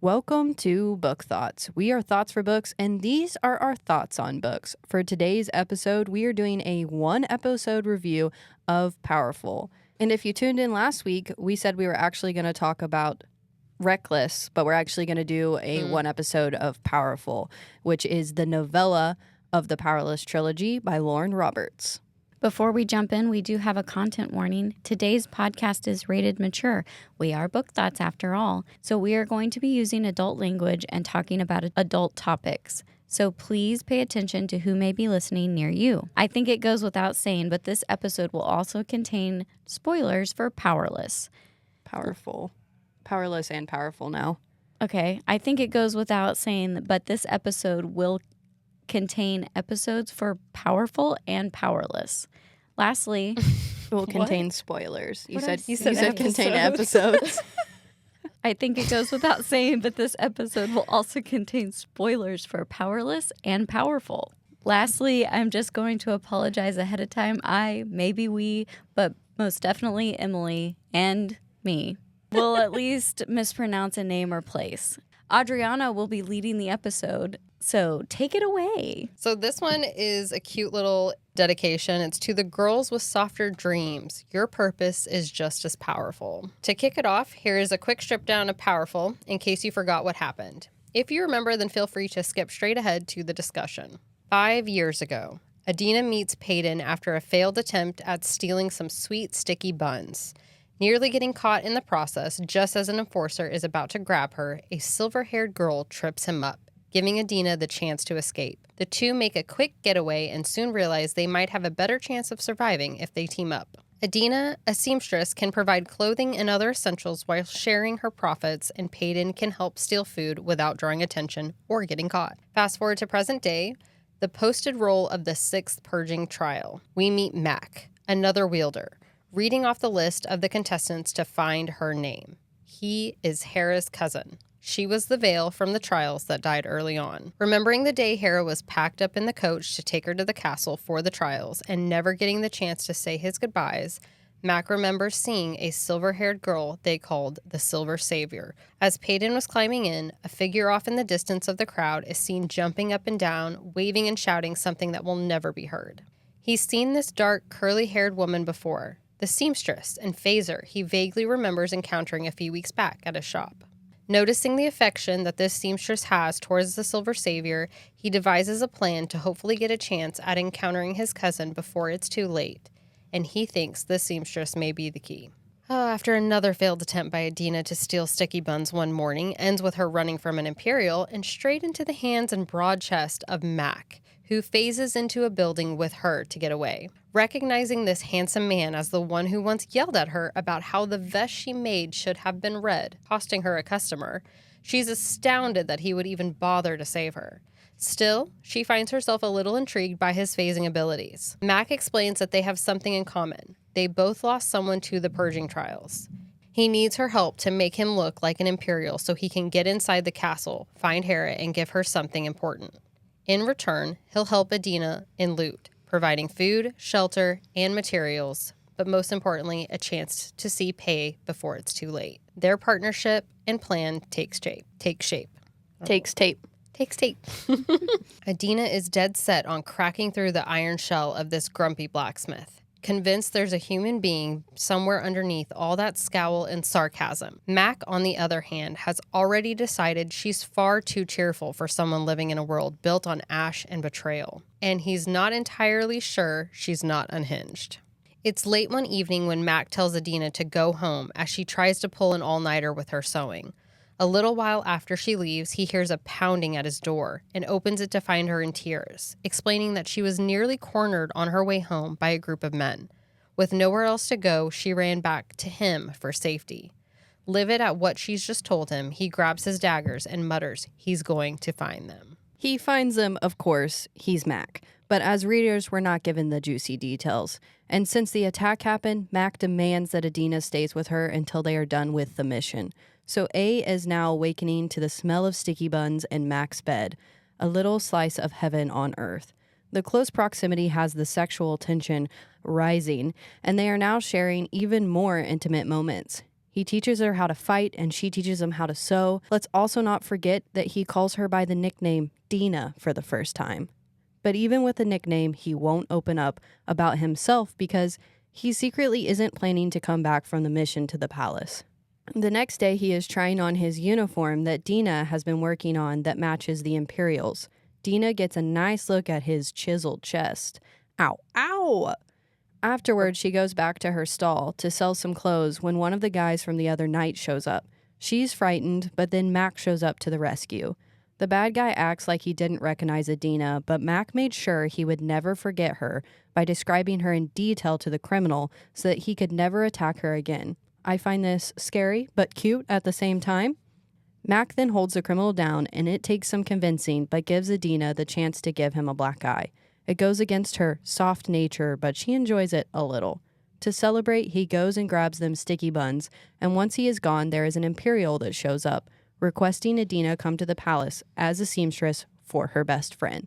Welcome to Book Thoughts. We are Thoughts for Books, and these are our thoughts on books. For today's episode, we are doing a one-episode review of Powerful. And if you tuned in last week, we said we were actually going to talk about Reckless, but we're actually going to do a one episode of Powerful, which is the novella of the Powerless Trilogy by Lauren Roberts. Before we jump in, we do have a content warning. Today's podcast is rated mature. We are Book Thoughts after all. So we are going to be using adult language and talking about adult topics. So please pay attention to who may be listening near you. I think it goes without saying, but this episode will also contain spoilers for Powerless. Powerless and powerful now. Okay, I think it goes without saying, but this episode will contain episodes for Powerful and Powerless. Lastly, It will contain spoilers. You said episodes. contain episodes. I think it goes without saying, but this episode will also contain spoilers for Powerless and Powerful. Lastly, I'm just going to apologize ahead of time. But most definitely Emily and me will at least mispronounce a name or place. Adriana will be leading the episode, so take it away. So this one is a cute little dedication. It's to the girls with softer dreams. Your purpose is just as powerful. To kick it off, here is a quick strip down of Powerful in case you forgot what happened. If you remember, then feel free to skip straight ahead to the discussion. 5 years ago, Adena meets Peyton after a failed attempt at stealing some sweet, sticky buns. Nearly getting caught in the process, just as an enforcer is about to grab her, a silver-haired girl trips him up, giving Adena the chance to escape. The two make a quick getaway and soon realize they might have a better chance of surviving if they team up. Adena, a seamstress, can provide clothing and other essentials while sharing her profits, and Peyton can help steal food without drawing attention or getting caught. Fast forward to present day, the posted roll of the 6th purging trial. We meet Mak, another wielder, reading off the list of the contestants to find her name. He is Hera's cousin. She was the Veil from the trials that died early on. Remembering the day Hera was packed up in the coach to take her to the castle for the trials and never getting the chance to say his goodbyes, Mak remembers seeing a silver-haired girl they called the Silver Savior. As Peyton was climbing in, a figure off in the distance of the crowd is seen jumping up and down, waving and shouting something that will never be heard. He's seen this dark, curly-haired woman before, the seamstress and phaser he vaguely remembers encountering a few weeks back at a shop. Noticing the affection that this seamstress has towards the Silver Savior, he devises a plan to hopefully get a chance at encountering his cousin before it's too late, and he thinks the seamstress may be the key. After another failed attempt by Adena to steal sticky buns one morning, ends with her running from an Imperial and straight into the hands and broad chest of Mak, who phases into a building with her to get away. Recognizing this handsome man as the one who once yelled at her about how the vest she made should have been red, costing her a customer, she's astounded that he would even bother to save her. Still, she finds herself a little intrigued by his phasing abilities. Mak explains that they have something in common. They both lost someone to the purging trials. He needs her help to make him look like an Imperial so he can get inside the castle, find Hera, and give her something important. In return, he'll help Adena in loot, providing food, shelter, and materials, but most importantly, a chance to see pay before it's too late. Their partnership and plan takes shape. Takes tape. Adena is dead set on cracking through the iron shell of this grumpy blacksmith, convinced there's a human being somewhere underneath all that scowl and sarcasm. Mak, on the other hand, has already decided she's far too cheerful for someone living in a world built on ash and betrayal, and he's not entirely sure she's not unhinged. It's late one evening when Mak tells Adena to go home as she tries to pull an all-nighter with her sewing. A little while after she leaves, he hears a pounding at his door and opens it to find her in tears, explaining that she was nearly cornered on her way home by a group of men. With nowhere else to go, she ran back to him for safety. Livid at what she's just told him, he grabs his daggers and mutters he's going to find them. He finds them, of course, he's Mak. But as readers, we're not given the juicy details. And since the attack happened, Mak demands that Adena stays with her until they are done with the mission. So A is now awakening to the smell of sticky buns in Mak's bed, a little slice of heaven on earth. The close proximity has the sexual tension rising, and they are now sharing even more intimate moments. He teaches her how to fight, and she teaches him how to sew. Let's also not forget that he calls her by the nickname Dina for the first time. But even with the nickname, he won't open up about himself because he secretly isn't planning to come back from the mission to the palace. The next day, he is trying on his uniform that Dina has been working on that matches the Imperial's. Dina gets a nice look at his chiseled chest. Ow, ow! Afterwards, she goes back to her stall to sell some clothes when one of the guys from the other night shows up. She's frightened, but then Mak shows up to the rescue. The bad guy acts like he didn't recognize Adena, but Mak made sure he would never forget her by describing her in detail to the criminal so that he could never attack her again. I find this scary, but cute at the same time. Mak then holds the criminal down, and it takes some convincing, but gives Adena the chance to give him a black eye. It goes against her soft nature, but she enjoys it a little. To celebrate, he goes and grabs them sticky buns, and once he is gone, there is an Imperial that shows up, requesting Adena come to the palace as a seamstress for her best friend.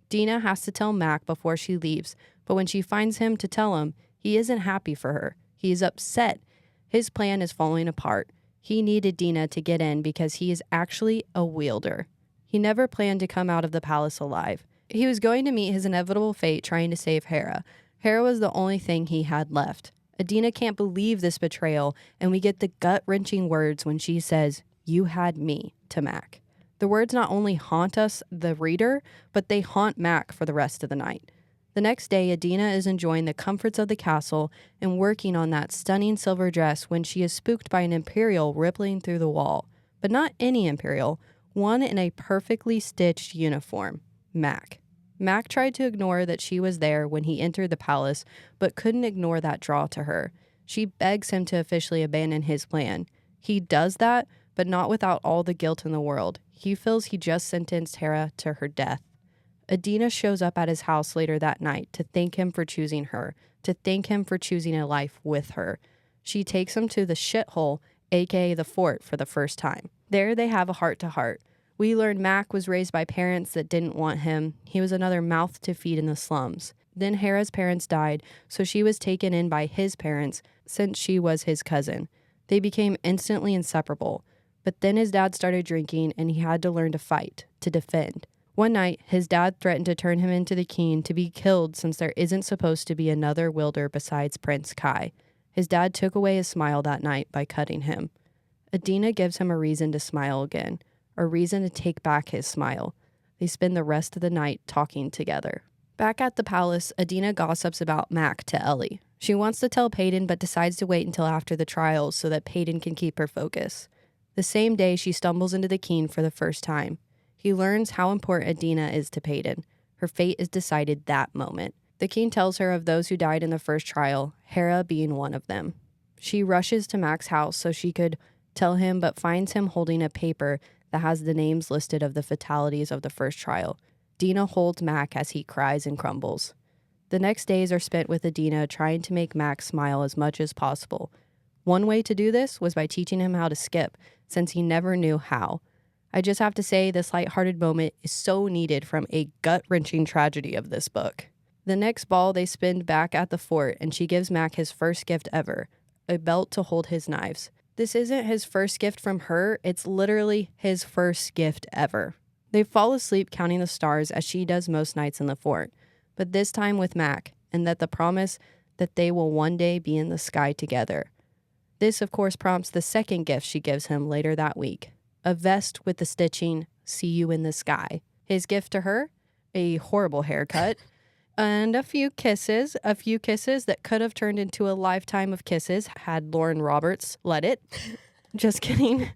Dina has to tell Mak before she leaves, but when she finds him to tell him, he isn't happy for her. He is upset. His plan is falling apart. He needed Dina to get in because he is actually a wielder. He never planned to come out of the palace alive. He was going to meet his inevitable fate trying to save Hera. Hera was the only thing he had left. Adena can't believe this betrayal, and we get the gut-wrenching words when she says, "You had me," to Mak. The words not only haunt us, the reader, but they haunt Mak for the rest of the night. The next day, Adena is enjoying the comforts of the castle and working on that stunning silver dress when she is spooked by an Imperial rippling through the wall. But not any Imperial, one in a perfectly stitched uniform, Mak. Mak tried to ignore that she was there when he entered the palace, but couldn't ignore that draw to her. She begs him to officially abandon his plan. He does that, but not without all the guilt in the world. He feels he just sentenced Hera to her death. Adena shows up at his house later that night to thank him for choosing her, to thank him for choosing a life with her. She takes him to the shithole, aka the fort, for the first time. There they have a heart-to-heart. We learn Mak was raised by parents that didn't want him. He was another mouth to feed in the slums. Then Hera's parents died, so she was taken in by his parents since she was his cousin. They became instantly inseparable. But then his dad started drinking and he had to learn to fight, to defend. One night, his dad threatened to turn him into the king to be killed since there isn't supposed to be another wielder besides Prince Kai. His dad took away his smile that night by cutting him. Adena gives him a reason to smile again, a reason to take back his smile. They spend the rest of the night talking together. Back at the palace, Adena gossips about Mak to Ellie. She wants to tell Peyton but decides to wait until after the trials so that Peyton can keep her focus. The same day, she stumbles into the king for the first time. He learns how important Adena is to Peyton. Her fate is decided that moment. The king tells her of those who died in the first trial, Hera being one of them. She rushes to Mak's house so she could tell him, but finds him holding a paper that has the names listed of the fatalities of the first trial. Dina holds Mak as he cries and crumbles. The next days are spent with Adena trying to make Mak smile as much as possible. One way to do this was by teaching him how to skip, since he never knew how. I just have to say this lighthearted moment is so needed from a gut-wrenching tragedy of this book. The next ball they spend back at the fort, and she gives Mak his first gift ever, a belt to hold his knives. This isn't his first gift from her, it's literally his first gift ever. They fall asleep counting the stars as she does most nights in the fort, but this time with Mak, and that the promise that they will one day be in the sky together. This, of course, prompts the second gift she gives him later that week. A vest with the stitching, "See you in the sky." His gift to her? A horrible haircut. And a few kisses that could have turned into a lifetime of kisses had Lauren Roberts let it. Just kidding.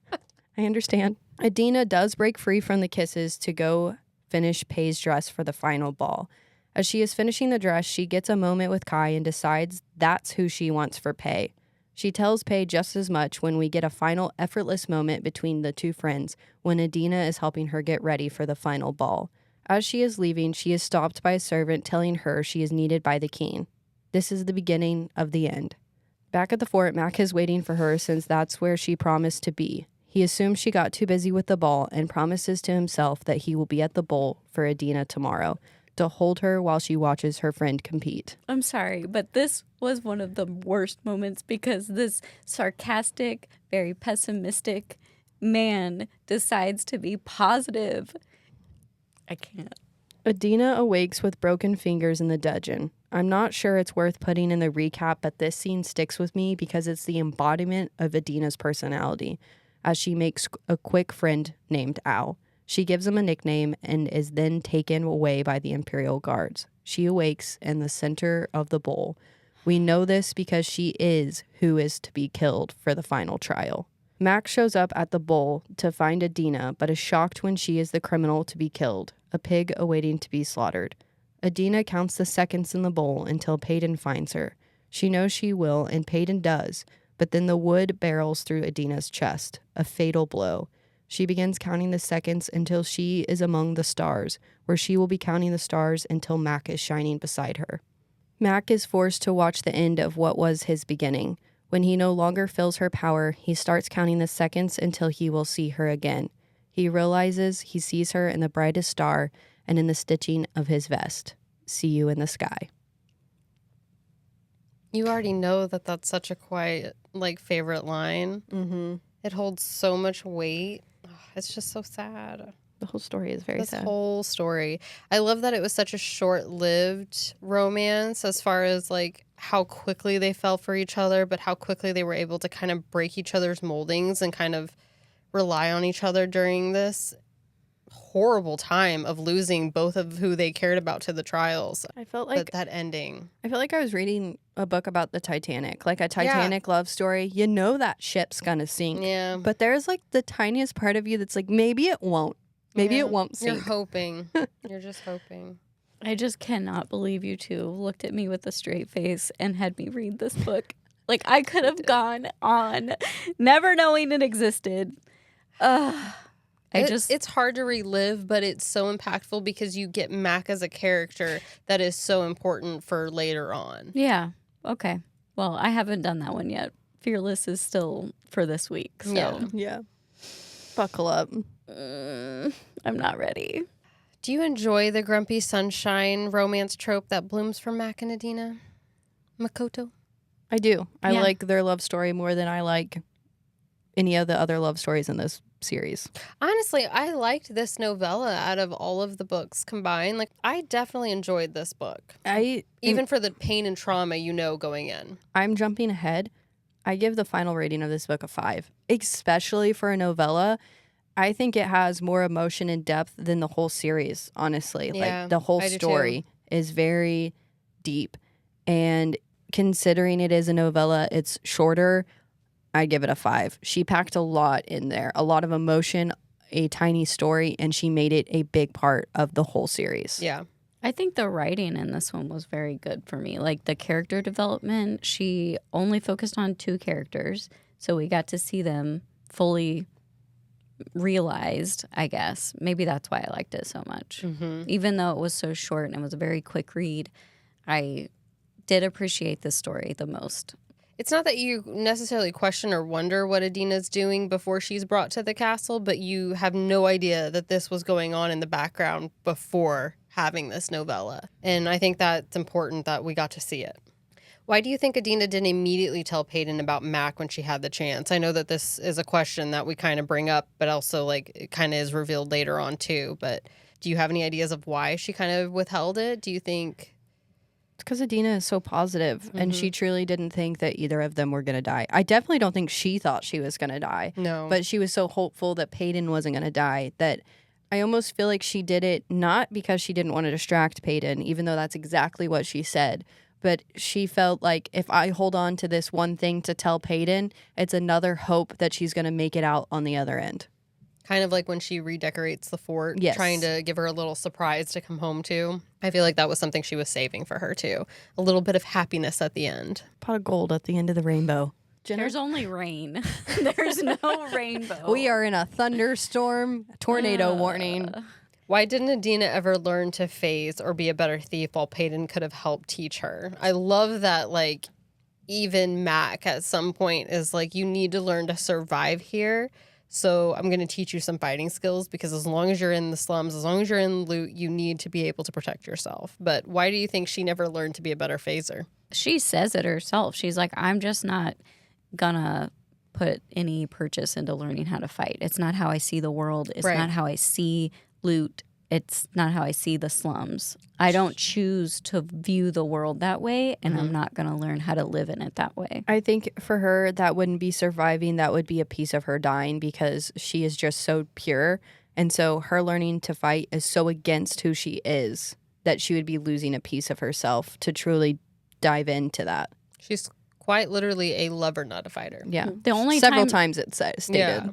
I understand. Adena does break free from the kisses to go finish Pei's dress for the final ball. As she is finishing the dress, she gets a moment with Kai and decides that's who she wants for Pei. She tells Pei just as much when we get a final effortless moment between the two friends when Adena is helping her get ready for the final ball. As she is leaving, she is stopped by a servant telling her she is needed by the king. This is the beginning of the end. Back at the fort, Mak is waiting for her since that's where she promised to be. He assumes she got too busy with the ball and promises to himself that he will be at the bowl for Adena tomorrow. to hold her while she watches her friend compete. I'm sorry, but this was one of the worst moments because this sarcastic, very pessimistic man decides to be positive. I can't. Adena awakes with broken fingers in the dungeon. I'm not sure it's worth putting in the recap, but this scene sticks with me because it's the embodiment of Adena's personality, as she makes a quick friend named Al. She gives him a nickname and is then taken away by the Imperial Guards. She awakes in the center of the bowl. We know this because she is who is to be killed for the final trial. Mak shows up at the bowl to find Adena, but is shocked when she is the criminal to be killed, a pig awaiting to be slaughtered. Adena counts the seconds in the bowl until Peyton finds her. She knows she will, and Peyton does, but then the wood barrels through Adena's chest, a fatal blow. She begins counting the seconds until she is among the stars, where she will be counting the stars until Mak is shining beside her. Mak is forced to watch the end of what was his beginning. When he no longer feels her power, he starts counting the seconds until he will see her again. He realizes he sees her in the brightest star and in the stitching of his vest. See you in the sky. You already know that that's such a quiet, favorite line. Mm-hmm. It holds so much weight. It's just so sad. The whole story is very sad. This whole story. I love that it was such a short-lived romance as far as, how quickly they fell for each other, but how quickly they were able to kind of break each other's moldings and kind of rely on each other during this horrible time of losing both of who they cared about to the trials. I felt like that ending. I felt like I was reading a book about the Titanic, like a Titanic love story. You know that ship's gonna sink. Yeah. But there's the tiniest part of you that's maybe it won't. Maybe it won't sink. You're hoping. You're just hoping. I just cannot believe you two looked at me with a straight face and had me read this book. I could have gone on never knowing it existed. It's hard to relive, but it's so impactful because you get Mak as a character that is so important for later on. Yeah. Okay. Well, I haven't done that one yet. Fearless is still for this week. So. Yeah. Buckle up. I'm not ready. Do you enjoy the grumpy sunshine romance trope that blooms for Mak and Adena? Makoto? I do. I like their love story more than I like any of the other love stories in this series. Honestly, I liked this novella out of all of the books combined. I definitely enjoyed this book. Even for the pain and trauma going in. I'm jumping ahead. I give the final rating of this book a 5, especially for a novella. I think it has more emotion and depth than the whole series, honestly. Yeah, the whole I do story is very deep. And considering it is a novella, it's shorter. I give it a 5. She packed a lot in there, a lot of emotion, a tiny story, and she made it a big part of the whole series. Yeah. I think the writing in this one was very good for me. The character development, she only focused on 2 characters, so we got to see them fully realized, I guess. Maybe that's why I liked it so much. Mm-hmm. Even though it was so short and it was a very quick read, I did appreciate this story the most. It's not that you necessarily question or wonder what Adena's doing before she's brought to the castle, but you have no idea that this was going on in the background before having this novella. And I think that's important that we got to see it. Why do you think Adena didn't immediately tell Peyton about Mak when she had the chance? I know that this is a question that we kind of bring up, but also it kind of is revealed later on too. But do you have any ideas of why she kind of withheld it? Do you think... It's because Adena is so positive, and she truly didn't think that either of them were going to die. I definitely don't think she thought she was going to die. No. But she was so hopeful that Peyton wasn't going to die that I almost feel like she did it not because she didn't want to distract Peyton, even though that's exactly what she said. But she felt like if I hold on to this one thing to tell Peyton, it's another hope that she's going to make it out on the other end. Kind of like when she redecorates the fort, Yes. trying to give her a little surprise to come home to. I feel like that was something she was saving for her too. A little bit of happiness at the end. Pot of gold at the end of the rainbow. Jenna? There's only rain. There's no rainbow. We are in a thunderstorm, tornado warning. Why didn't Adena ever learn to phase or be a better thief while Peyton could have helped teach her? I love that, even Mak at some point is you need to learn to survive here So I'm going to teach you some fighting skills because as long as you're in the slums, as long as you're in loot, you need to be able to protect yourself. But why do you think she never learned to be a better phaser? She says it herself. She's like, I'm just not gonna put any purchase into learning how to fight. It's not how I see the world. It's Right. not how I see loot. It's not how I see the slums. I don't choose to view the world that way, and I'm not going to learn how to live in it that way. I think for her, that wouldn't be surviving. That would be a piece of her dying because she is just so pure. And so her learning to fight is so against who she is that she would be losing a piece of herself to truly dive into that. She's quite literally a lover, not a fighter. Yeah. The only Several time- times it's stated. Yeah.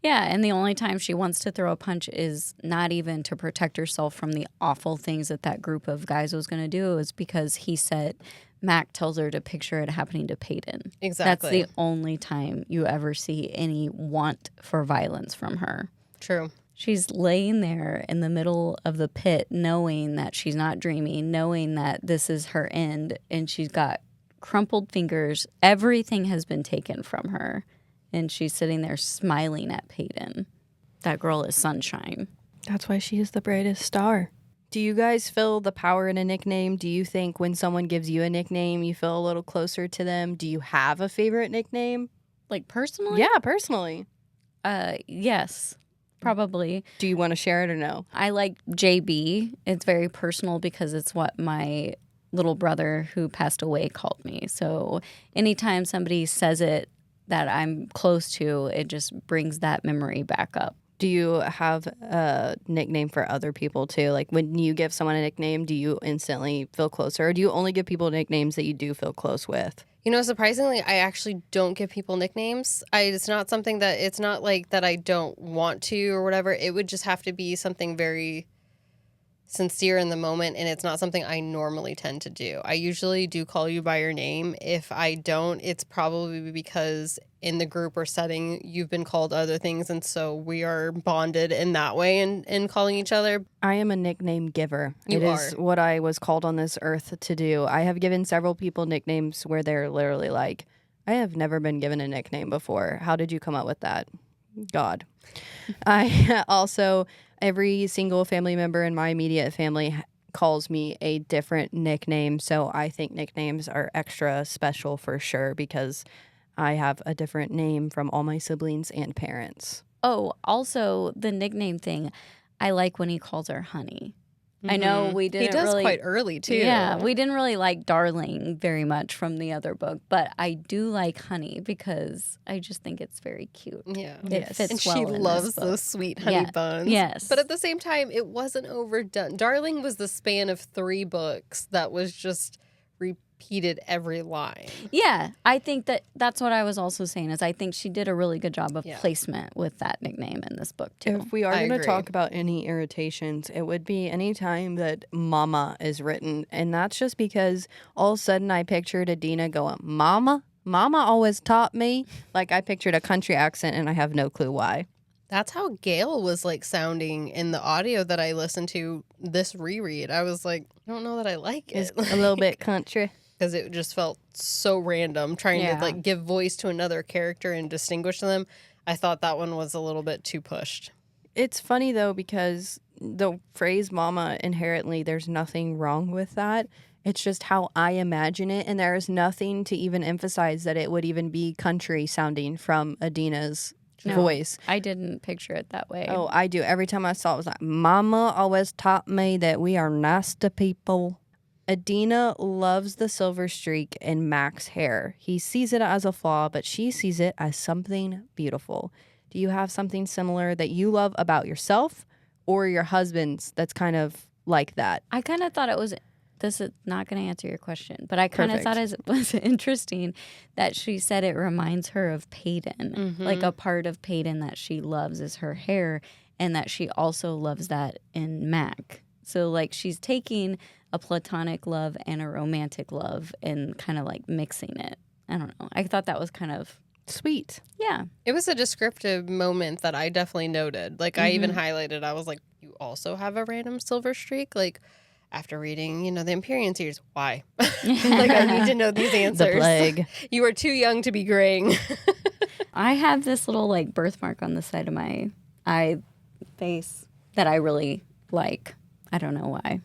Yeah, and the only time she wants to throw a punch is not even to protect herself from the awful things that group of guys was going to do. Is because he said, Mac tells her to picture it happening to Peyton. Exactly. That's the only time you ever see any want for violence from her. True. She's laying there in the middle of the pit knowing that she's not dreaming, knowing that this is her end, and she's got crumpled fingers. Everything has been taken from her. And she's sitting there smiling at Peyton. That girl is sunshine. That's why she is the brightest star. Do you guys feel the power in a nickname? Do you think when someone gives you a nickname, you feel a little closer to them? Do you have a favorite nickname? Like personally? Yeah, personally. Yes, probably. Do you want to share it or no? I like JB. It's very personal because it's what my little brother who passed away called me. So anytime somebody says it that I'm close to, it just brings that memory back up. Do you have a nickname for other people too? Like when you give someone a nickname, do you instantly feel closer? Or do you only give people nicknames that you do feel close with? You know, surprisingly, I actually don't give people nicknames. It's not something that, it's not like that I don't want to or whatever. It would just have to be something very sincere in the moment, and it's not something I normally tend to do. I usually do call you by your name. If I don't, it's probably because in the group or setting, you've been called other things, and so we are bonded in that way in calling each other. I am a nickname giver. You It is are. what I was called on this earth to do. I have given several people nicknames where they're literally like, I have never been given a nickname before. How did you come up with that? God. I also, every single family member in my immediate family calls me a different nickname. So I think nicknames are extra special for sure because I have a different name from all my siblings and parents. Oh, also the nickname thing. I like when he calls her honey. I know we didn't He does really, quite early, too. Yeah, we didn't really like Darling very much from the other book, but I do like Honey because I just think it's very cute. Yeah. It fits And well she in this loves book. those sweet honey Yeah. buns. Yes. But at the same time, it wasn't overdone. Darling was the span of 3 books that was just repeated every line. Yeah, I think that's what I was also saying is I think she did a really good job of Yeah. placement with that nickname in this book too. If we are I going to agree. talk about any irritations, it would be any time that mama is written. And that's just because all of a sudden I pictured Adena going, Mama? Mama always taught me. Like I pictured a country accent and I have no clue why. That's how Gail was like sounding in the audio that I listened to this reread. I was like, I don't know that I like It's it. a little bit country. Because it just felt so random trying Yeah. to like give voice to another character and distinguish them. I thought that one was a little bit too pushed. It's funny though because the phrase mama inherently, there's nothing wrong with that. It's just how I imagine it. And there is nothing to even emphasize that it would even be country sounding from Adena's No. voice. I didn't picture it that way. Oh, I do. Every time I saw it, it was like, Mama always taught me that we are nice to people. Adena loves the silver streak in Mac's hair. He sees it as a flaw, but she sees it as something beautiful. Do you have something similar that you love about yourself or your husband's that's kind of like that? I kind of thought it was. This is not going to answer your question, but I kind of thought Perfect. it was interesting that she said it reminds her of Peyton. Like a part of Peyton that she loves is her hair, and that she also loves that in Mac. So like she's taking a platonic love and a romantic love and kind of like mixing it. I don't know. I thought that was kind of Sweet. yeah. It was a descriptive moment that I definitay noted. Like I even highlighted, I was like, you also have a random silver streak? Like after reading, the Empyrean series, why? Like I need to know these answers. The plague. You are too young to be graying. I have this little like birthmark on the side of my eye face that I really like. I don't know why.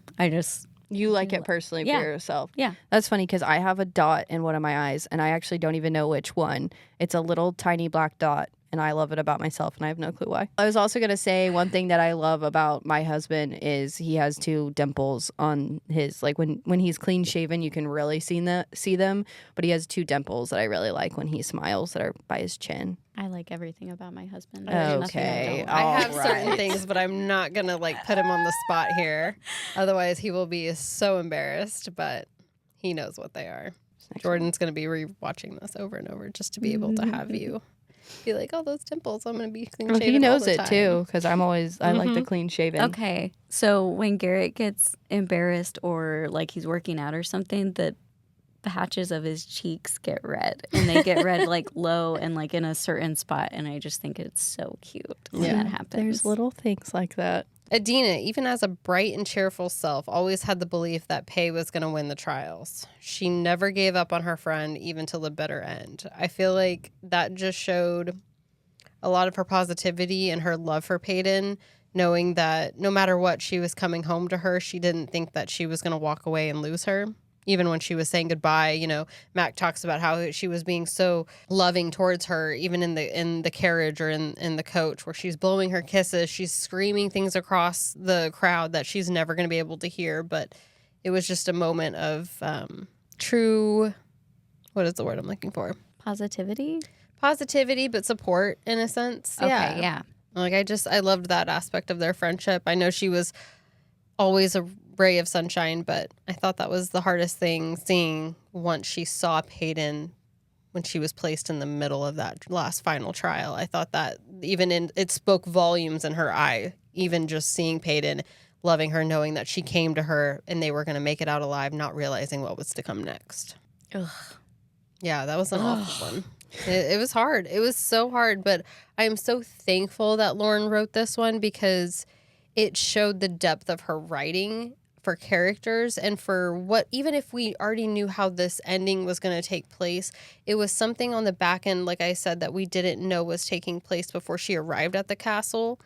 You like it personally Yeah. for yourself. Yeah. That's funny because I have a dot in one of my eyes and I actually don't even know which one. It's a little tiny black dot and I love it about myself and I have no clue why. I was also going to say one thing that I love about my husband is he has 2 dimples on his, like when he's clean shaven, you can really see them, but he has 2 dimples that I really like when he smiles that are by his chin. I like everything about my husband. Okay. I have All certain right. things, but I'm not going to like put him on the spot here. Otherwise, he will be so embarrassed, but he knows what they are. Jordan's going to be rewatching this over and over just to be able to have you be like, oh, those dimples, I'm going to be clean shaven. He knows all the it time. too because I like the clean shaven. Okay. So when Garrett gets embarrassed or like he's working out or something, the patches of his cheeks get red and they get red like low and like in a certain spot. And I just think it's so cute when that happens. There's little things like that. Adena, even as a bright and cheerful self, always had the belief that Pei was going to win the trials. She never gave up on her friend, even till the bitter end. I feel like that just showed a lot of her positivity and her love for Peyton, knowing that no matter what, she was coming home to her. She didn't think that she was going to walk away and lose her. Even when she was saying goodbye, you know, Mak talks about how she was being so loving towards her, even in the carriage or in the coach, where she's blowing her kisses, she's screaming things across the crowd that she's never going to be able to hear. But it was just a moment of true, what is the word I'm looking for? Positivity, but support in a sense. Okay, yeah. Like I loved that aspect of their friendship. I know she was always a ray of sunshine, but I thought that was the hardest thing, seeing once she saw Peyton when she was placed in the middle of that last final trial. I thought that it spoke volumes in her eye, even just seeing Peyton, loving her, knowing that she came to her and they were going to make it out alive, not realizing what was to come next. Ugh. Yeah, that was an awful one. It was hard. It was so hard, but I am so thankful that Lauren wrote this one because it showed the depth of her writing for characters and for what, even if we already knew how this ending was going to take place, it was something on the back end, like I said, that we didn't know was taking place before she arrived at the castle.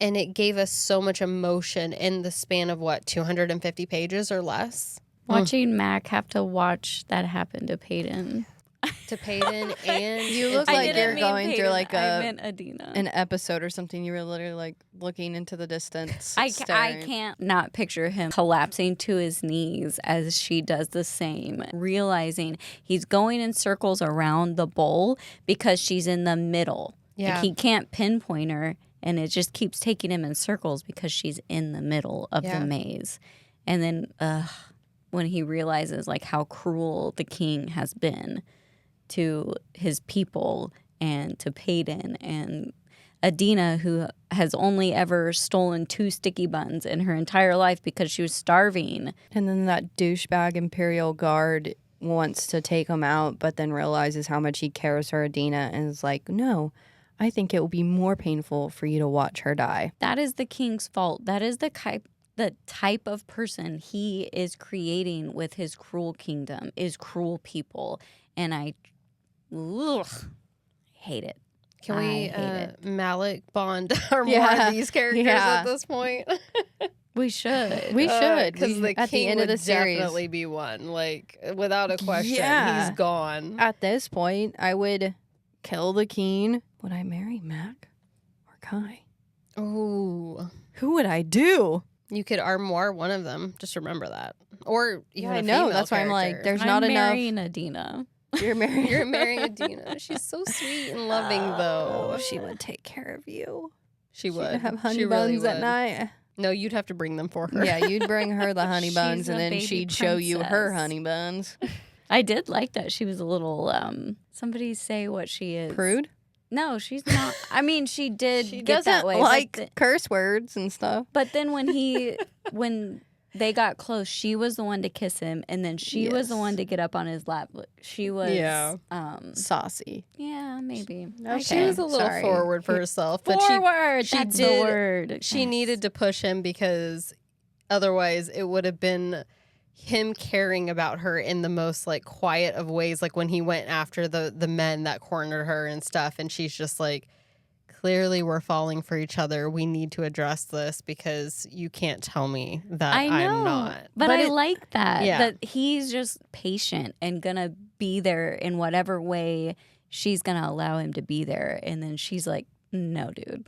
And it gave us so much emotion in the span of 250 pages or less? Watching Mak have to watch that happen to Peyton. To Peyton and You look I like didn't you're mean going through Peyton, like I meant Adena. an episode or something. You were literally like looking into the distance. I staring. can't not picture him collapsing to his knees as she does the same, realizing he's going in circles around the bowl because she's in the middle. Yeah. Like he can't pinpoint her, and it just keeps taking him in circles because she's in the middle of the maze. And then when he realizes like how cruel the king has been to his people and to Peyton and Adena, who has only ever stolen 2 sticky buns in her entire life because she was starving. And then that douchebag Imperial Guard wants to take him out, but then realizes how much he cares for Adena and is like, no, I think it will be more painful for you to watch her die. That is the king's fault. That is the type of person he is creating with his cruel kingdom, is cruel people. And I hate it. Can I we hate it. Malik Bond or more Yeah. of these characters Yeah. at this point? We should. We should. Because the at king the end would of the series. definitely be one. Like, without a question, Yeah. he's gone. At this point, I would kill the king. Would I marry Mak or Kai? Ooh. Who would I do? You could armoire one of them. Just remember that. Or even I a know. female That's why I'm like, character. there's I'm not enough. marrying Adena. You're marrying. You're marrying Adena. She's so sweet and loving, though. Oh, she would take care of you. She would. She'd have honey She really buns at would. night. No, you'd have to bring them for her. Yeah, you'd bring her the honey She's buns, a and then baby she'd show you her princess. honey buns. I did like that. She was a little, somebody say what she is. Prude? No, she's not. I mean, she did She get doesn't that way. like curse words and stuff. But then when they got close, she was the one to kiss him, and then she was the Yes. one to get up on his lap. She was, Yeah. Saucy. yeah, maybe. She was a little sorry. forward for herself. But Forward, she that's did- the word. she Yes. needed to push him because otherwise it would have been... him caring about her in the most like quiet of ways, like when he went after the men that cornered her and stuff, and she's just like, clearly we're falling for each other. We need to address this because you can't tell me that I know, I'm not. But I like that. Yeah. That he's just patient and gonna be there in whatever way she's gonna allow him to be there. And then she's like, no, dude.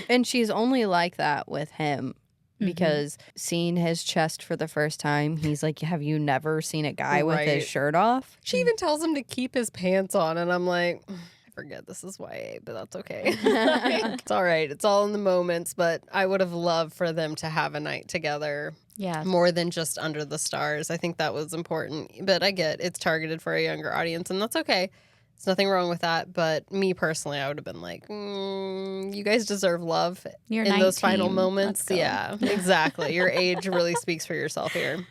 And she's only like that with him because seeing his chest for the first time, he's like, have you never seen a guy with his Right. shirt off? She even tells him to keep his pants on, and I'm like, I forget this is YA, but that's okay. It's all right. It's all in the moments, but I would have loved for them to have a night together Yeah. more than just under the stars. I think that was important, but I get it's targeted for a younger audience, and that's okay. There's nothing wrong with that, but me personally, I would have been like, you guys deserve love You're in those 19. final Let's moments. go. Yeah, exactly. Your age really speaks for yourself here.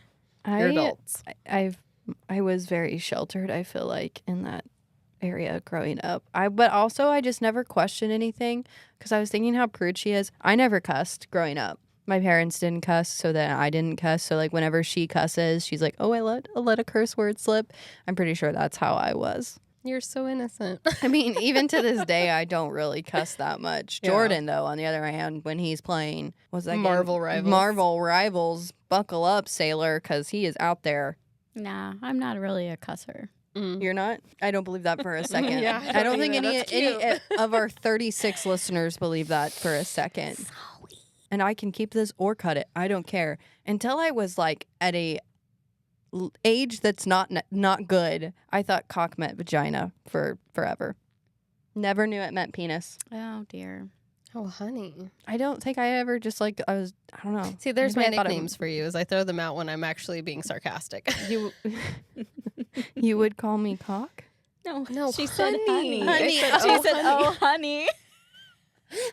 You're adults. I was very sheltered, I feel like, in that area growing up. But also I just never questioned anything because I was thinking how prude she is. I never cussed growing up. My parents didn't cuss, so then I didn't cuss. So like whenever she cusses, she's like, "Oh, I let a curse word slip." I'm pretty sure that's how I was. You're so innocent. I mean, even to this day, I don't really cuss that much. Yeah. Jordan, though, on the other hand, when he's playing, what's that game? Marvel Rivals. Marvel Rivals, buckle up, sailor, because he is out there. Nah, I'm not really a cusser. You're not? I don't believe that for a second. Yeah, I don't think either. any That's of our 36 listeners believe that for a second. And I can keep this or cut it. I don't care. Until I was like at a age that's not good, I thought cock meant vagina for forever. Never knew it meant penis. Oh, dear. Oh, honey. I don't think I ever just like I don't know. See, there's Maybe my I thought it- nicknames for you, as I throw them out when I'm actually being sarcastic. You you would call me cock? No, No, she said honey. honey. I said, She oh, said, oh, honey.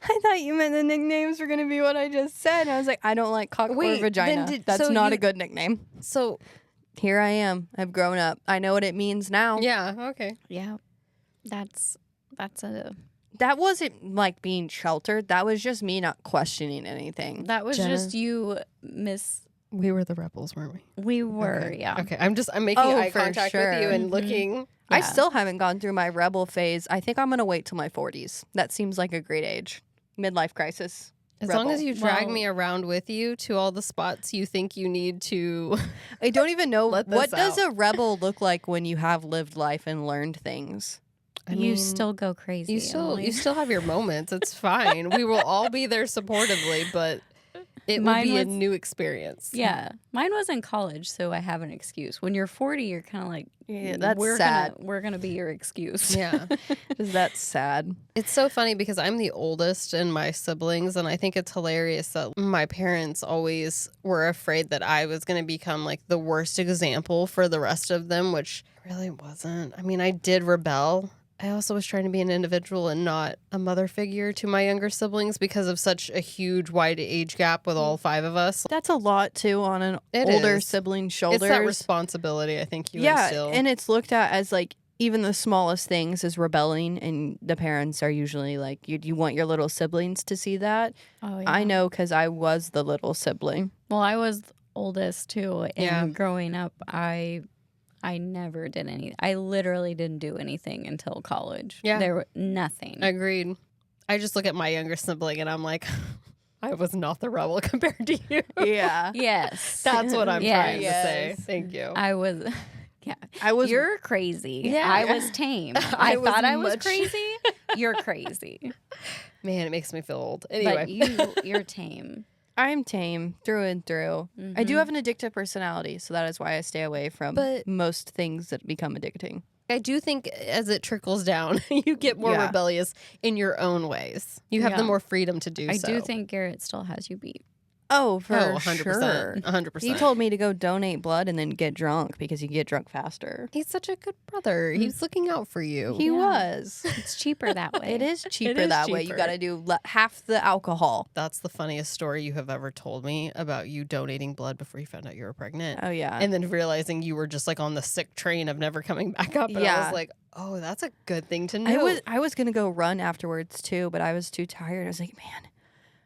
I thought you meant the nicknames were gonna be what I just said. I was like, I don't like cock or Wait, vagina. then That's so not you- a good nickname. So, Here I am. I've grown up. I know what it means now. yeah, okay. Yeah, that's a That wasn't like being sheltered. That was just me not questioning anything. that was Jenna? just you We were the rebels, weren't we? we were, Okay. yeah. Okay, I'm making Oh, eye for contact sure. with you and looking. I Yeah. still haven't gone through my rebel phase. I think I'm going to wait till my 40s. That seems like a great age. Midlife crisis. As Rebel. long as you drag Well- me around with you to all the spots you think you need to. I don't even know Let this what does out. a rebel look like when you have lived life and learned things. I You mean, still go crazy. you Emily. still have your moments. It's fine. We will all be there supportively, but it will Mine be a was- new experience. Yeah, mine was in college, so I have an excuse. When you're 40, you're kind of like, Yeah, that's we're sad. We're gonna be your excuse. Yeah. That's sad. It's so funny because I'm the oldest in my siblings, and I think it's hilarious that my parents always were afraid that I was going to become like the worst example for the rest of them, which really wasn't. I mean, I did rebel. I also was trying to be an individual and not a mother figure to my younger siblings because of such a huge wide age gap with all 5 of us. That's a lot too on an It older is. sibling's shoulders. It's that responsibility I think you yeah, instill. and it's looked at as like even the smallest things is rebelling, and the parents are usually like, you want your little siblings to see that. Oh, yeah. I know because I was the little sibling. Well, I was oldest too, and Yeah. growing up, I never did any. I literally didn't do anything until college. Yeah. There was nothing. Agreed. I just look at my younger sibling and I'm like, I was not the rebel compared to you. Yeah. Yes. That's what I'm trying to Yes. say. Thank you. I was. Yeah. I was You're crazy. Yeah. I was tame. I I was thought I was much- crazy. You're crazy. Man, it makes me feel old. Anyway. But you're tame. I'm tame through and through. I do have an addictive personality, so that is why I stay away from But- most things that become addicting. I do think as it trickles down, you get more Yeah. rebellious in your own ways. You have the Yeah. more freedom to do I so. do think Garrett still has you beat. Oh, for 100%. sure. 100%. He told me to go donate blood and then get drunk because you get drunk faster. He's such a good brother. He's looking out for you. He Yeah. was. It's cheaper that way. It is cheaper is that way. You cheaper. got to do half the alcohol. That's the funniest story you have ever told me about you donating blood before you found out you were pregnant. Oh, yeah. And then realizing you were just like on the sick train of never coming back up. And I Yeah. was like, oh, that's a good thing to know. I was going to go run afterwards too, but I was too tired. I was like, man,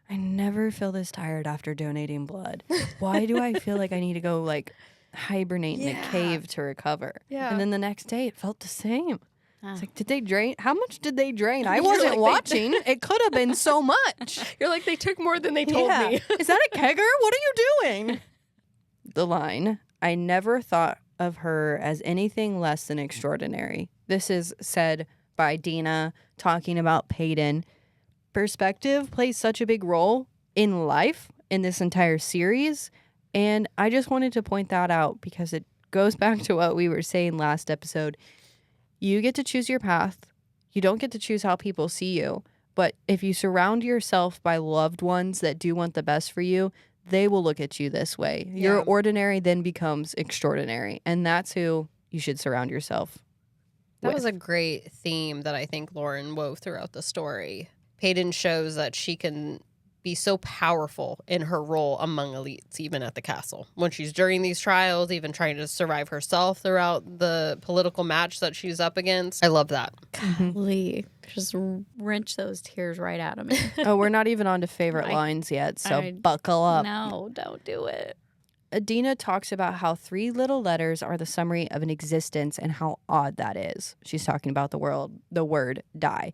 I never feel this tired after donating blood. Why do I feel like I need to go like hibernate in a cave to recover. Yeah. And then the next day it felt the same. Ah. It's like, did they drain? How much did they drain? I wasn't watching. It could have been so much. You're like, they took more than they told me. Is that a kegger? What are you doing? The line, I never thought of her as anything less than extraordinary. This is said by Dina talking about Peyton. Perspective plays such a big role in life in this entire series. And I just wanted to point that out because it goes back to what we were saying last episode. You get to choose your path. You don't get to choose how people see you. But if you surround yourself by loved ones that do want the best for you, they will look at you this way. Yeah. Your ordinary then becomes extraordinary. And that's who you should surround yourself That with. was a great theme that I think Lauren wove throughout the story. Peyton shows that she can be so powerful in her role among elites, even at the castle. When she's during these trials, even trying to survive herself throughout the political match that she's up against. I love that. Golly, just wrench those tears right out of me. Oh, we're not even on to favorite lines yet, so buckle up. No, don't do it. Adena talks about how 3 little letters are the summary of an existence and how odd that is. She's talking about the word die.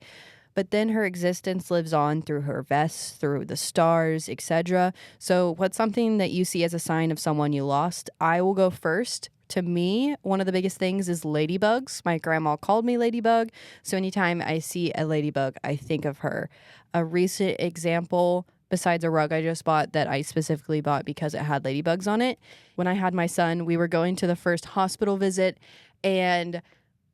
But then her existence lives on through her vests, through the stars, etc. So what's something that you see as a sign of someone you lost? I will go first. To me, one of the biggest things is ladybugs. My grandma called me Ladybug. So anytime I see a ladybug, I think of her. A recent example, besides a rug I just bought that I specifically bought because it had ladybugs on it. When I had my son, we were going to the first hospital visit, and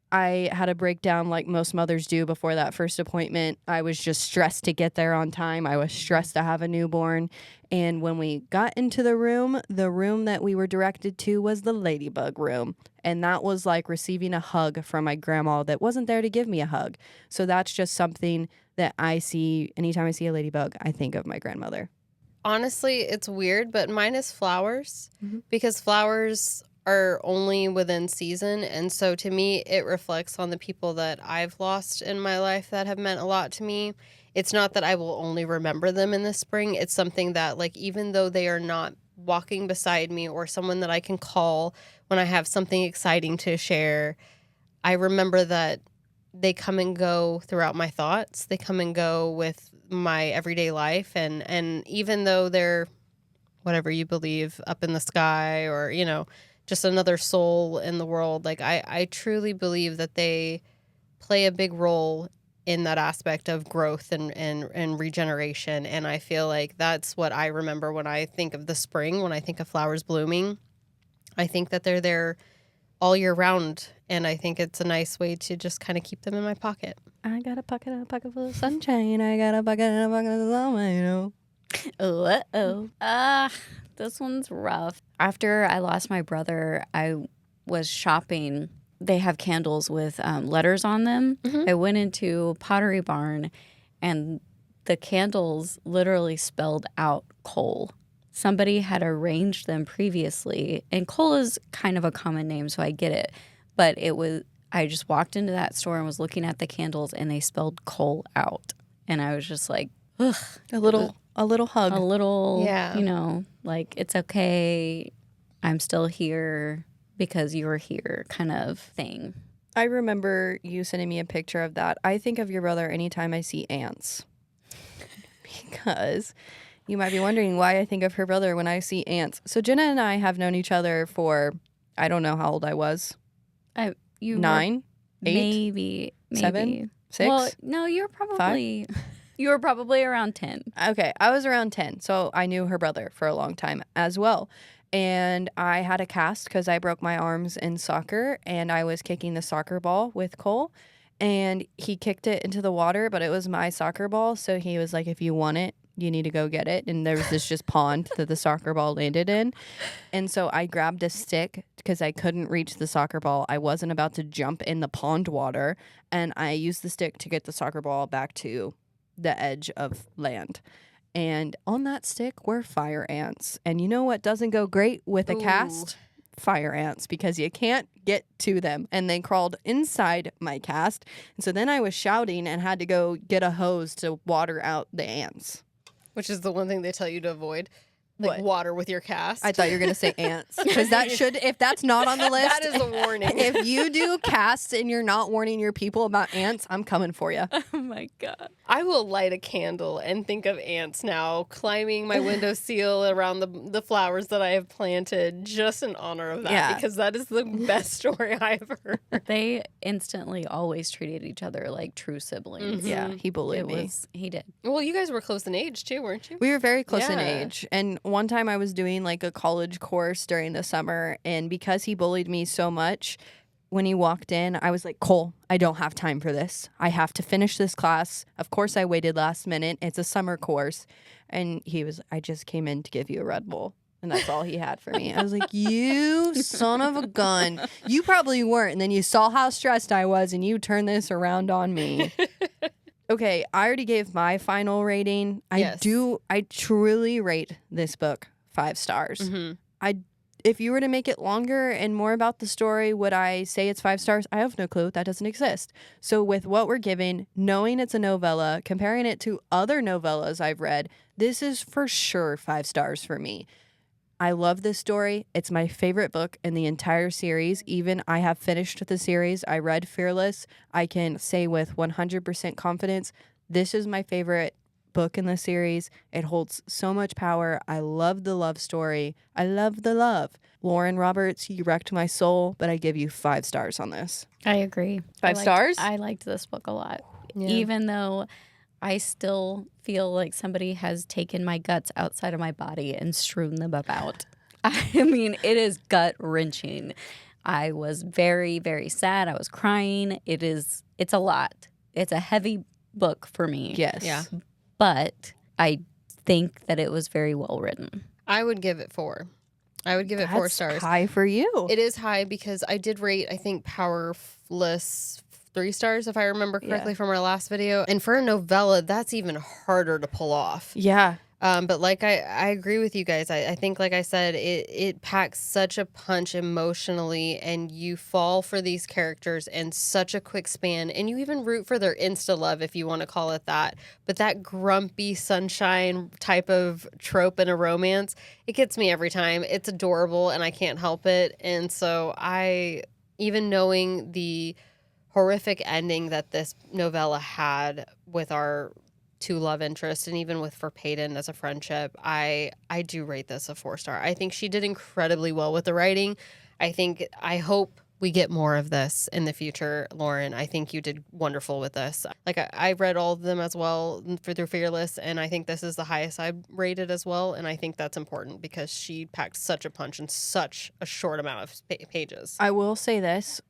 I had a breakdown like most mothers do before that first appointment. I was just stressed to get there on time. I was stressed to have a newborn. And when we got into the room that we were directed to was the ladybug room. And that was like receiving a hug from my grandma that wasn't there to give me a hug. So that's just something that I see. Anytime I see a ladybug, I think of my grandmother. Honestly, it's weird, but mine is flowers because flowers are only within season. And so to me, it reflects on the people that I've lost in my life that have meant a lot to me. It's not that I will only remember them in the spring. It's something that, like, even though they are not walking beside me or someone that I can call when I have something exciting to share, I remember that they come and go throughout my thoughts. They come and go with my everyday life. And even though they're, whatever you believe, up in the sky or, you know, just another soul in the world, like I truly believe that they play a big role in that aspect of growth and regeneration. And I feel like that's what I remember when I think of the spring, when I think of flowers blooming. I think that they're there all year round, and I think it's a nice way to just kind of keep them in my pocket. I got a pocket full of sunshine. I got a pocket of llama, you know. This one's rough. After I lost my brother, I was shopping. They have candles with letters on them. I went into Pottery Barn, and the candles literally spelled out coal. Somebody had arranged them previously, and coal is kind of a common name, so I get it. But I just walked into that store and was looking at the candles, and they spelled coal out. And I was just like, ugh. A little hug. A little, Yeah. you know, like, it's okay. I'm still here because you're here kind of thing. I remember you sending me a picture of that. I think of your brother anytime I see ants. Because you might be wondering why I think of her brother when I see ants. So Jenna and I have known each other for, I don't know how old I was. 9, 8, maybe 7, 6. Well, no, you were probably around 10. Okay, I was around 10, so I knew her brother for a long time as well. And I had a cast because I broke my arms in soccer, and I was kicking the soccer ball with Cole, and he kicked it into the water, but it was my soccer ball, so he was like, if you want it, you need to go get it. And there was this just pond that the soccer ball landed in. And so I grabbed a stick because I couldn't reach the soccer ball. I wasn't about to jump in the pond water, and I used the stick to get the soccer ball back to the edge of land. And on that stick were fire ants. And you know what doesn't go great with a cast? Fire ants, because you can't get to them. And they crawled inside my cast. And so then I was shouting and had to go get a hose to water out the ants. Which is the one thing they tell you to avoid. like What? water with your cast. I thought you were going to say ants. Because that should, if that's not on the list. That is a warning. If you do casts and you're not warning your people about ants, I'm coming for you. Oh my God. I will light a candle and think of ants now climbing my windowsill around the flowers that I have planted just in honor of that. Yeah. Because that is the best story I've heard. They instantly always treated each other like true siblings. Yeah, he bullied me. He did. Well, you guys were close in age too, weren't you? We were very close in Yeah. age. And one time I was doing like a college course during the summer. And because he bullied me so much, when he walked in, I was like, Cole, I don't have time for this. I have to finish this class. Of course, I waited last minute. It's a summer course. And he was, I just came in to give you a Red Bull. And that's all he had for me. I was like, you son of a gun. You probably weren't. And then you saw how stressed I was and you turned this around on me. Okay, I already gave my final rating. Yes. I truly rate this book 5 stars. Mm-hmm. If you were to make it longer and more about the story, would I say it's 5 stars? I have no clue. That doesn't exist. So with what we're given, knowing it's a novella, comparing it to other novellas I've read, this is for sure 5 stars for me. I love this story. It's my favorite book in the entire series. Even I have finished the series. I read Fearless. I can say with 100% confidence, this is my favorite book in the series. It holds so much power. I love the love story. I love the love. Lauren Roberts, you wrecked my soul, but I give you 5 stars on this. I agree. 5 stars? I liked this book a lot. Yeah. Even though I still feel like somebody has taken my guts outside of my body and strewn them about. I mean, it is gut-wrenching. I was very, very sad. I was crying. It's a lot. It's a heavy book for me. Yes. Yeah. But I think that it was very well written. I would give it 4. I would give it 4 That's stars. high for you. It is high because I did rate, I think, Powerless 3 stars, if I remember correctly from our last video. And for a novella, that's even harder to pull off. Yeah. But like I agree with you guys. I think, like I said, it packs such a punch emotionally, and you fall for these characters in such a quick span, and you even root for their insta love, if you want to call it that. But that grumpy sunshine type of trope in a romance, it gets me every time. It's adorable, and I can't help it. And so even knowing the horrific ending that this novella had with our 2 love interests, and even with for Peyton as a friendship, I do rate this a 4 star. I think she did incredibly well with the writing. I hope we get more of this in the future, Lauren. I think you did wonderful with this. Like I read all of them as well through Fearless, and I think this is the highest I've rated as well. And I think that's important because she packed such a punch in such a short amount of pages. I will say this.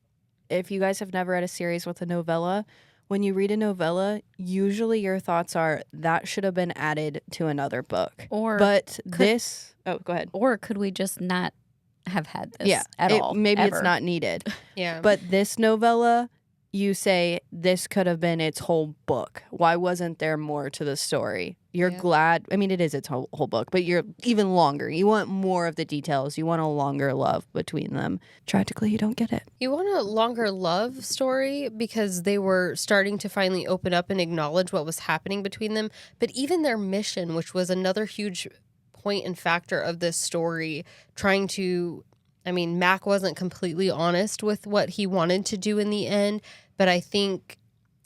If you guys have never read a series with a novella, when you read a novella, usually your thoughts are, that should have been added to another book. Or Oh, go ahead. Or could we just not have had this at all? Maybe ever? it's not needed. Yeah. But this novella, you say, this could have been its whole book. Why wasn't there more to the story? You're glad. I mean, it is its whole book, but you're even longer. You want more of the details. You want a longer love between them. Tragically, you don't get it. You want a longer love story because they were starting to finally open up and acknowledge what was happening between them. But even their mission, which was another huge point and factor of this story, Mac wasn't completely honest with what he wanted to do in the end, but I think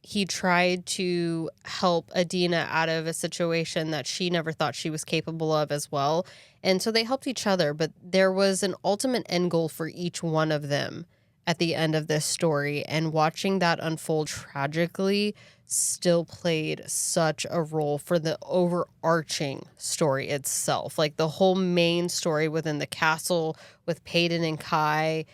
he tried to help Adena out of a situation that she never thought she was capable of as well. And so they helped each other, but there was an ultimate end goal for each one of them at the end of this story. And watching that unfold tragically still played such a role for the overarching story itself. Like the whole main story within the castle with Peyton and Kai,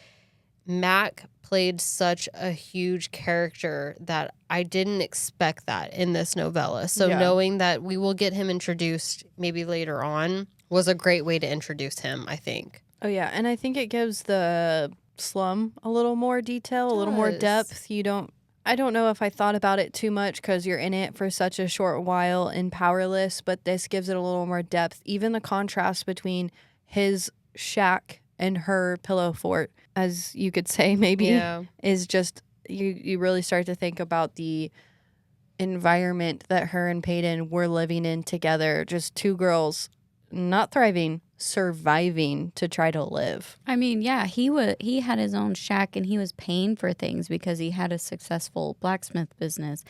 Mac played such a huge character that I didn't expect that in this novella. So knowing that we will get him introduced maybe later on was a great way to introduce him, I think. Oh, yeah. And I think it gives the slum a little more detail, a little more depth. I don't know if I thought about it too much because you're in it for such a short while in Powerless, but this gives it a little more depth. Even the contrast between his shack and her pillow fort, as you could say, maybe, is just, you really start to think about the environment that her and Peyton were living in together. Just 2 girls not thriving, surviving to try to live. I mean, yeah, he had his own shack and he was paying for things because he had a successful blacksmith business,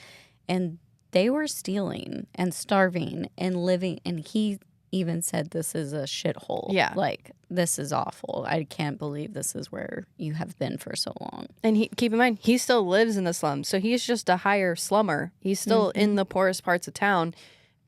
and they were stealing and starving and living, and he even said this is a shithole. Yeah. Like, this is awful. I can't believe this is where you have been for so long. And keep in mind, he still lives in the slums. So he's just a higher slummer. He's still in the poorest parts of town.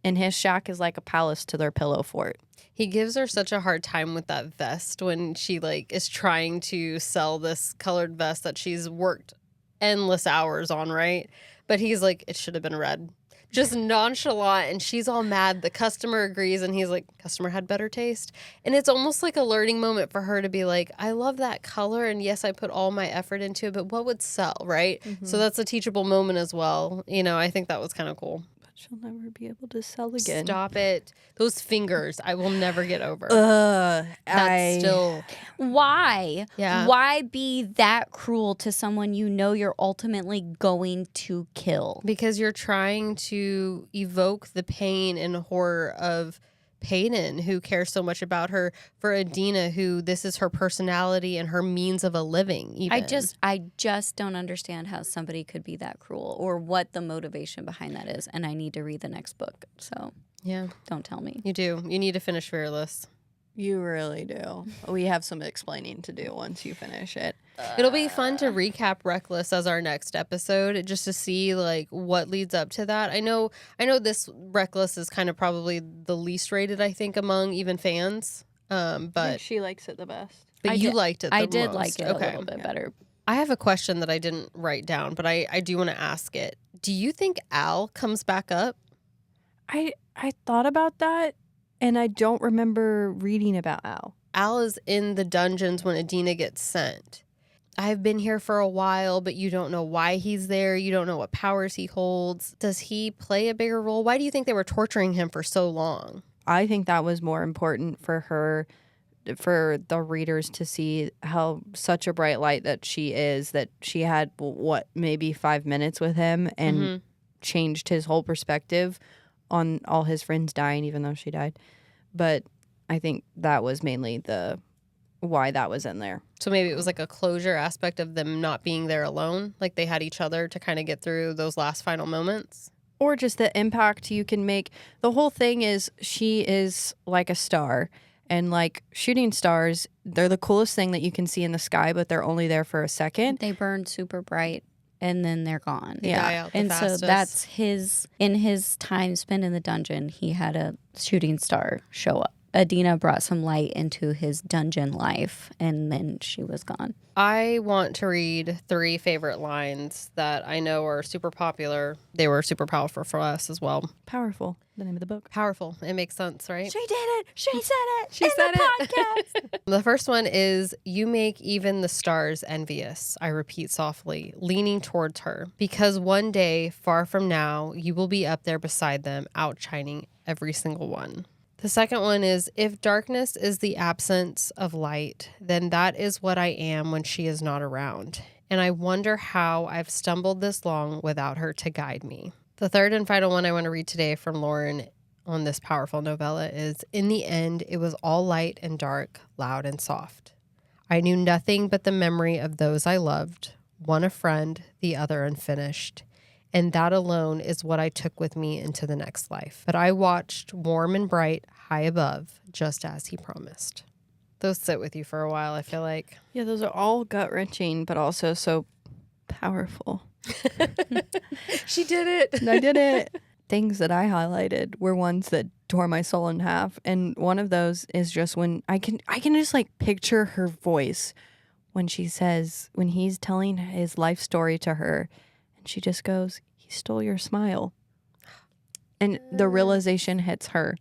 And his shack is like a palace to their pillow fort. He gives her such a hard time with that vest when she like is trying to sell this colored vest that she's worked endless hours on, right? But he's like, it should have been red. Just nonchalant, and she's all mad. The customer agrees, and he's like, customer had better taste. And it's almost like a learning moment for her to be like, I love that color, and yes, I put all my effort into it, but what would sell, right? So that's a teachable moment as well. You know, I think that was kind of cool. But she'll never be able to sell again. Stop it. Those fingers, I will never get over. That's Still... Why? Yeah. Why be that cruel to someone you know you're ultimately going to kill? Because you're trying to evoke the pain and horror of Peyton, who cares so much about her, for Adena, who this is her personality and her means of a living. Even. I just don't understand how somebody could be that cruel or what the motivation behind that is. And I need to read the next book. So yeah, don't tell me. You do. You need to finish Fearless. You really do. We have some explaining to do once you finish it. It'll be fun to recap Reckless as our next episode, just to see like what leads up to that. I know this Reckless is kind of probably the least rated, I think, among even fans. But she likes it the best. But you liked it the most. I did like it a little bit better. I have a question that I didn't write down, but I do want to ask it. Do you think Al comes back up? I thought about that, and I don't remember reading about Al. Al is in the dungeons when Adena gets sent. I've been here for a while, but you don't know why he's there. You don't know what powers he holds. Does he play a bigger role? Why do you think they were torturing him for so long? I think that was more important for her, for the readers to see how such a bright light that she is, that she had, maybe 5 minutes with him and changed his whole perspective on all his friends dying, even though she died. But I think that was mainly why that was in there. So maybe it was like a closure aspect of them not being there alone. Like they had each other to kind of get through those last final moments. Or just the impact you can make. The whole thing is she is like a star. And like shooting stars, they're the coolest thing that you can see in the sky, but they're only there for a second. They burn super bright and then they're gone. They die out the fastest. So that's in his time spent in the dungeon, he had a shooting star show up. Adena brought some light into his dungeon life, and then she was gone. I want to read 3 favorite lines that I know are super popular. They were super powerful for us as well. Powerful, the name of the book. Powerful. It makes sense, right? She did it. She said it. She said the it. podcast. The first one is, you make even the stars envious, I repeat softly, leaning towards her. Because one day, far from now, you will be up there beside them, outshining every single one. The second one is, if darkness is the absence of light, then that is what I am when she is not around. And I wonder how I've stumbled this long without her to guide me. The third and final one I want to read today from Lauren on this powerful novella is, in the end, it was all light and dark, loud and soft. I knew nothing but the memory of those I loved, one a friend, the other unfinished. And that alone is what I took with me into the next life. But I watched warm and bright, high above, just as he promised. Those sit with you for a while, I feel like. Yeah, those are all gut-wrenching, but also so powerful. She did it. I did it. Things that I highlighted were ones that tore my soul in half. And one of those is just when I can just like picture her voice when she says, when he's telling his life story to her, and she just goes, he stole your smile. And the realization hits her.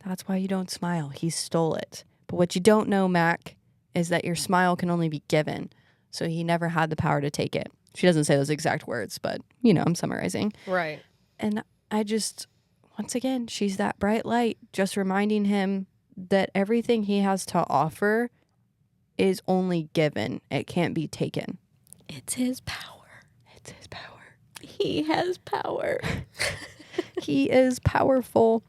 That's why you don't smile. He stole it. But what you don't know, Mac, is that your smile can only be given. So he never had the power to take it. She doesn't say those exact words, but, I'm summarizing. Right. And I just, once again, she's that bright light, just reminding him that everything he has to offer is only given. It can't be taken. It's his power. It's his power. He has power. He is powerful.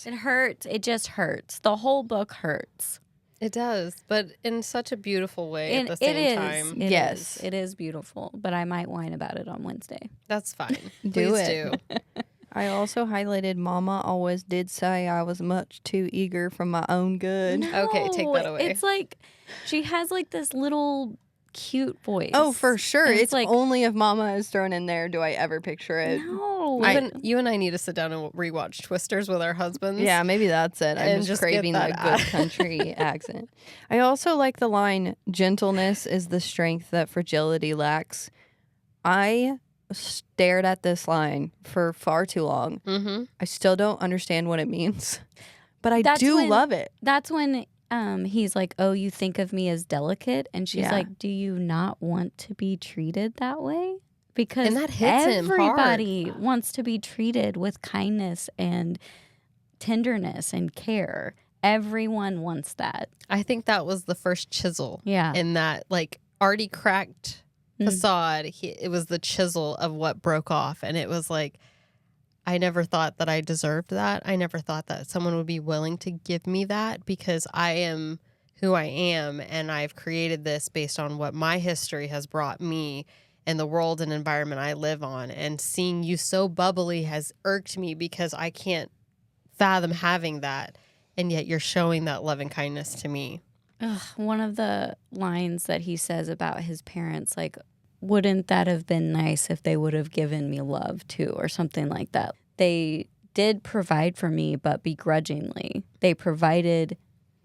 It hurts. It just hurts. The whole book hurts. It does, but in such a beautiful way And at the same time. Yes. It is beautiful, but I might whine about it on Wednesday. That's fine. Do Please it. do. I also highlighted Mama always did say I was much too eager for my own good. Okay, take that away. It's like she has like this little cute voice. Oh, for sure. And It's like, only if Mama is thrown in there do I ever picture it. no. You and I need to sit down and rewatch Twisters with our husbands. Yeah, maybe that's it. I'm And just just craving get the that good country accent. I also like the line, gentleness is the strength that fragility lacks. I stared at this line for far too long. Mm-hmm. I still don't understand what it means, but I That's do when- love it. That's when he's like, oh, you think of me as delicate? And she's Yeah. like, do you not want to be treated that way? Because And that hits him hard. everybody wants to be treated with kindness and tenderness and care. Everyone wants that. I think that was the first chisel Yeah. in that, like, already cracked facade. It was the chisel of what broke off. And it was like, I never thought that I deserved that. I never thought that someone would be willing to give me that because I am who I am. And I've created this based on what my history has brought me and the world and environment I live on. And seeing you so bubbly has irked me because I can't fathom having that. And yet you're showing that love and kindness to me. Ugh, one of the lines that he says about his parents, like, wouldn't that have been nice if they would have given me love too, or something like that. They did provide for me, but begrudgingly. They provided,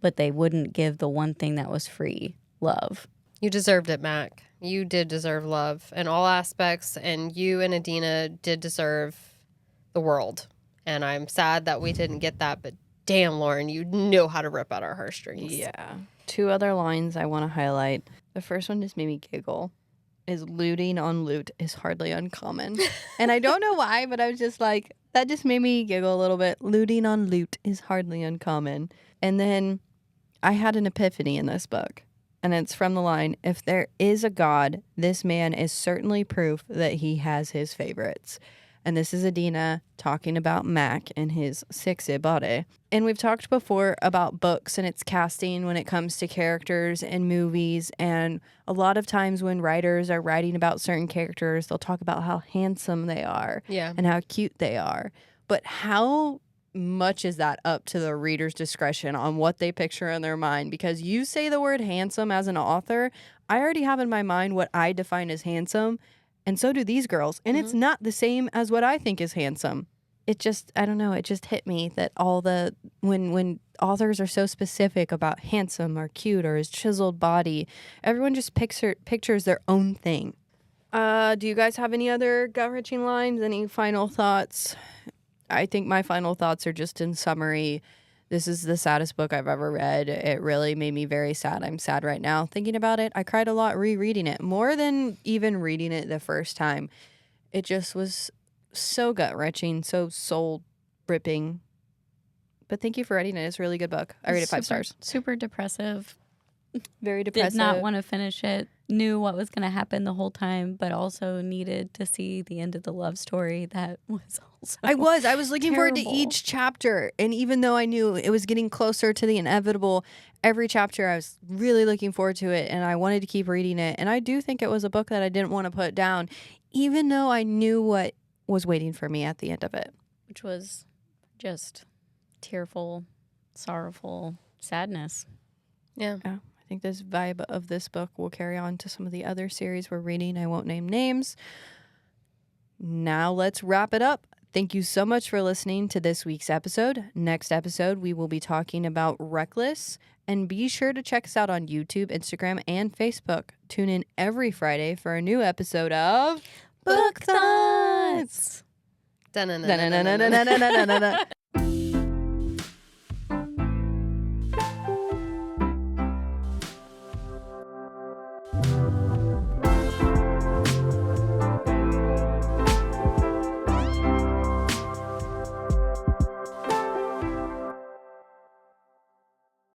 but they wouldn't give the one thing that was free, love. You deserved it, Mac. You did deserve love in all aspects, and you and Adena did deserve the world. And I'm sad that we didn't get that, but damn, Lauren, you know how to rip out our heartstrings. Yeah. Two other lines I want to highlight. The first one just made me giggle. Is looting on loot is hardly uncommon. And I don't know why, but I was just like, that just made me giggle a little bit. Looting on loot is hardly uncommon. And then I had an epiphany in this book. And it's from the line, if there is a God, this man is certainly proof that he has his favorites. And this is Adena talking about Mak and his sexy body. And we've talked before about books and its casting when it comes to characters and movies. And a lot of times when writers are writing about certain characters, they'll talk about how handsome they are Yeah. and how cute they are. But how much is that up to the reader's discretion on what they picture in their mind? Because you say the word handsome as an author, I already have in my mind what I define as handsome. And so do these girls. And it's not the same as what I think is handsome. It just, I don't know, it just hit me that when authors are so specific about handsome or cute or his chiseled body, everyone just pictures their own thing. Do you guys have any other gut-wrenching lines? Any final thoughts? I think my final thoughts are just in summary. This is the saddest book I've ever read. It really made me very sad. I'm sad right now thinking about it. I cried a lot rereading it, more than even reading it the first time. It just was so gut-wrenching, so soul-ripping. But thank you for reading it. It's a really good book. I rate it 5 stars. Super depressive. Very depressive. Did not want to finish it. Knew what was going to happen the whole time, but also needed to see the end of the love story. That was also I was looking forward to terrible. each chapter. And even though I knew it was getting closer to the inevitable, every chapter I was really looking forward to it. And I wanted to keep reading it. And I do think it was a book that I didn't want to put down, even though I knew what was waiting for me at the end of it. which was just tearful, sorrowful sadness. Yeah. I think this vibe of this book will carry on to some of the other series we're reading. I won't name names. Now let's wrap it up. Thank you so much for listening to this week's episode. Next episode, we will be talking about Reckless. And be sure to check us out on YouTube, Instagram, and Facebook. Tune in every Friday for a new episode of Book Thoughts. Dun-dun-dun-dun-dun-dun-dun. Da-na-na-na-na-na-na-na-na.